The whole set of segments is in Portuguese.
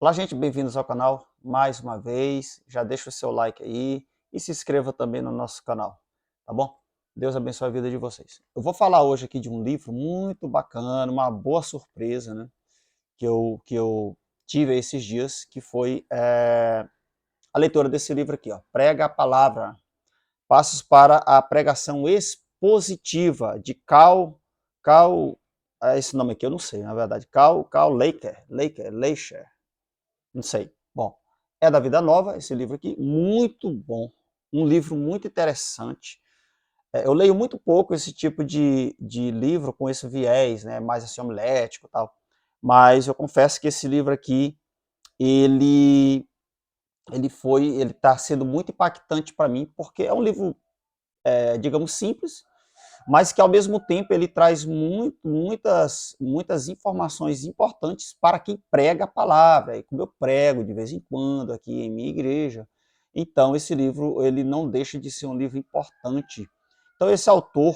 Olá, gente, bem-vindos ao canal mais uma vez. Já deixa o seu like aí e se inscreva também no nosso canal, tá bom? Deus abençoe a vida de vocês. Eu vou falar hoje aqui de um livro muito bacana, uma boa surpresa, né? Que eu tive esses dias, que foi a leitura desse livro aqui, ó, Prega a Palavra, Passos para a Pregação Expositiva, de esse nome aqui eu não sei, na verdade, Cal Leicher, não sei. Bom, é da Vida Nova, esse livro aqui, muito bom, um livro muito interessante. Eu leio muito pouco esse tipo de livro com esse viés, né, mais assim, homilético e tal, mas eu confesso que esse livro aqui, ele ele está sendo muito impactante para mim, porque é um livro, digamos, simples, mas que ao mesmo tempo ele traz muitas informações importantes para quem prega a palavra, e como eu prego de vez em quando aqui em minha igreja, então esse livro ele não deixa de ser um livro importante. Então esse autor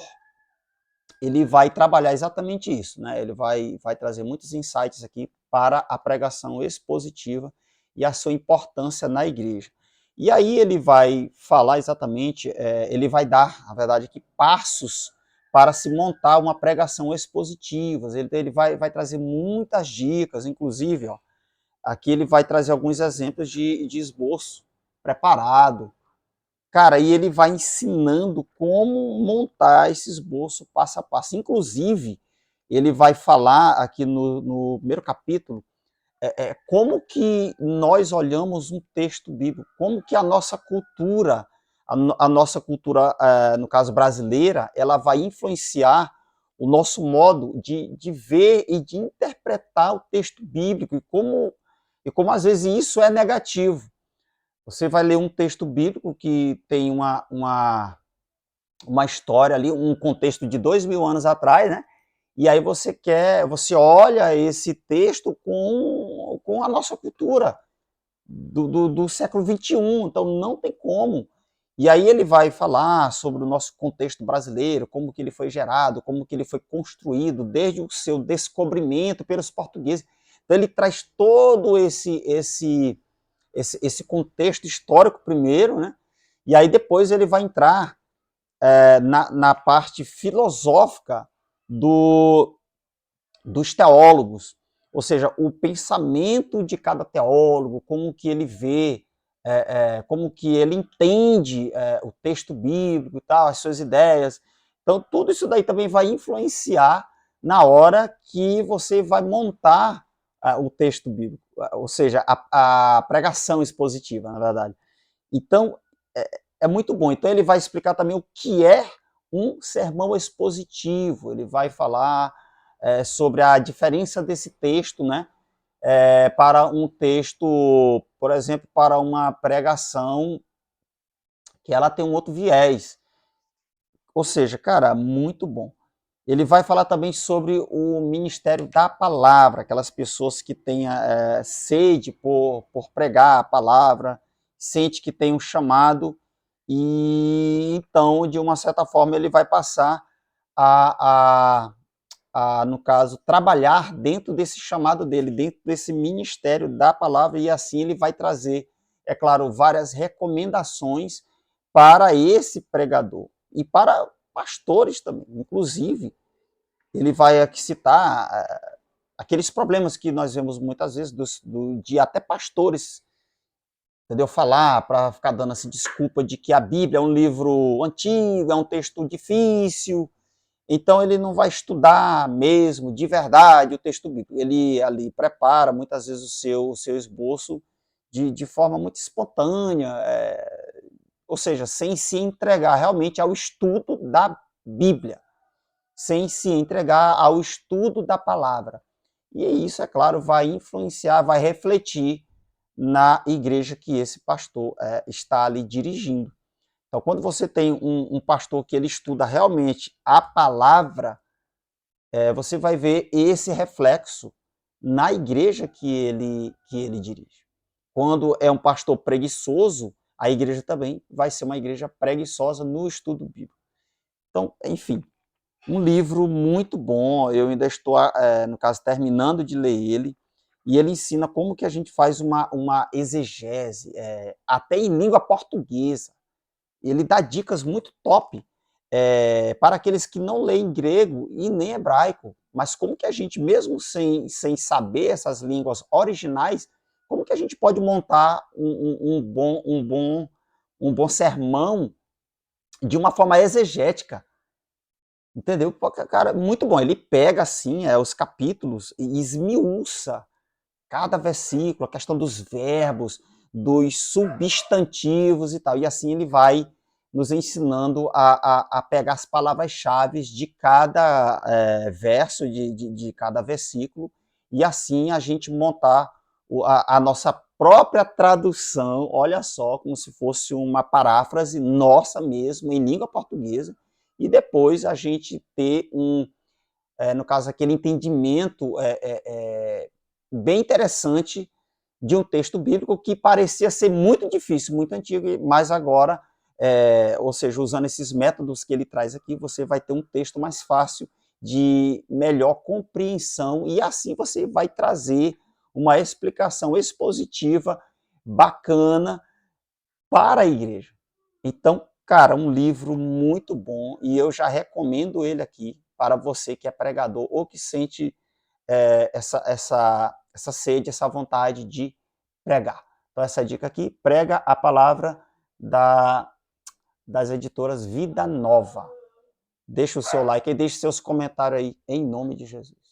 ele vai trabalhar exatamente isso, né? Ele vai trazer muitos insights aqui para a pregação expositiva e a sua importância na igreja. E aí ele vai falar exatamente, ele vai dar, na verdade, aqui, passos para se montar uma pregação expositiva. Ele vai trazer muitas dicas, inclusive, ó, aqui ele vai trazer alguns exemplos de esboço preparado. Cara, e ele vai ensinando como montar esse esboço passo a passo. Inclusive, ele vai falar aqui no primeiro capítulo como que nós olhamos um texto bíblico, como que a nossa cultura, a nossa cultura, no caso brasileira, ela vai influenciar o nosso modo de ver e de interpretar o texto bíblico e como às vezes isso é negativo. Você vai ler um texto bíblico que tem uma história ali, um contexto de 2000 anos atrás, né? E aí você olha esse texto com a nossa cultura do século XXI, então não tem como. E aí ele vai falar sobre o nosso contexto brasileiro, como que ele foi gerado, como que ele foi construído desde o seu descobrimento pelos portugueses. Então ele traz todo esse contexto histórico primeiro, né? E aí depois ele vai entrar na parte filosófica do, dos teólogos, ou seja, o pensamento de cada teólogo, como que ele vê, como que ele entende o texto bíblico e tal, as suas ideias. Então, tudo isso daí também vai influenciar na hora que você vai montar o texto bíblico, ou seja, a pregação expositiva, na verdade. Então, é muito bom. Então, ele vai explicar também o que é um sermão expositivo. Ele vai falar sobre a diferença desse texto, né? Para um texto, por exemplo, para uma pregação que ela tem um outro viés. Ou seja, cara, muito bom. Ele vai falar também sobre o ministério da palavra, aquelas pessoas que têm sede por pregar a palavra, sente que tem um chamado, e então, de uma certa forma, ele vai passar a, no caso, trabalhar dentro desse chamado dele, dentro desse ministério da palavra, e assim ele vai trazer, é claro, várias recomendações para esse pregador e para pastores também, inclusive. Ele vai aqui citar aqueles problemas que nós vemos muitas vezes de até pastores, entendeu? Falar para ficar dando assim desculpa de que a Bíblia é um livro antigo, é um texto difícil, então ele não vai estudar mesmo, de verdade, o texto bíblico. Ele ali prepara muitas vezes o seu esboço de forma muito espontânea, ou seja, sem se entregar realmente ao estudo da Bíblia, sem se entregar ao estudo da palavra. E isso, é claro, vai influenciar, vai refletir na igreja que esse pastor está ali dirigindo. Então, quando você tem um pastor que ele estuda realmente a palavra, você vai ver esse reflexo na igreja que ele dirige. Quando é um pastor preguiçoso, a igreja também vai ser uma igreja preguiçosa no estudo bíblico. Então, enfim, um livro muito bom. Eu ainda estou, no caso, terminando de ler ele. e ele ensina como que a gente faz uma exegese, até em língua portuguesa. Ele dá dicas muito top para aqueles que não leem grego e nem hebraico, mas como que a gente, mesmo sem saber essas línguas originais, como que a gente pode montar um bom sermão de uma forma exegética, entendeu? Cara, muito bom. Ele pega assim os capítulos e esmiuça cada versículo, a questão dos verbos, dos substantivos e tal. E assim ele vai nos ensinando a pegar as palavras-chave de cada verso, de cada versículo, e assim a gente montar a nossa própria tradução, olha só, como se fosse uma paráfrase nossa mesmo, em língua portuguesa, e depois a gente ter no caso, aquele entendimento bem interessante de um texto bíblico que parecia ser muito difícil, muito antigo, mas agora, ou seja, usando esses métodos que ele traz aqui, você vai ter um texto mais fácil, de melhor compreensão, e assim você vai trazer uma explicação expositiva bacana para a igreja. Então, cara, um livro muito bom, e eu já recomendo ele aqui para você que é pregador ou que sente essa sede, essa vontade de pregar. Então, essa dica aqui, prega a palavra das editoras Vida Nova. Deixa o seu like e deixe seus comentários aí, em nome de Jesus.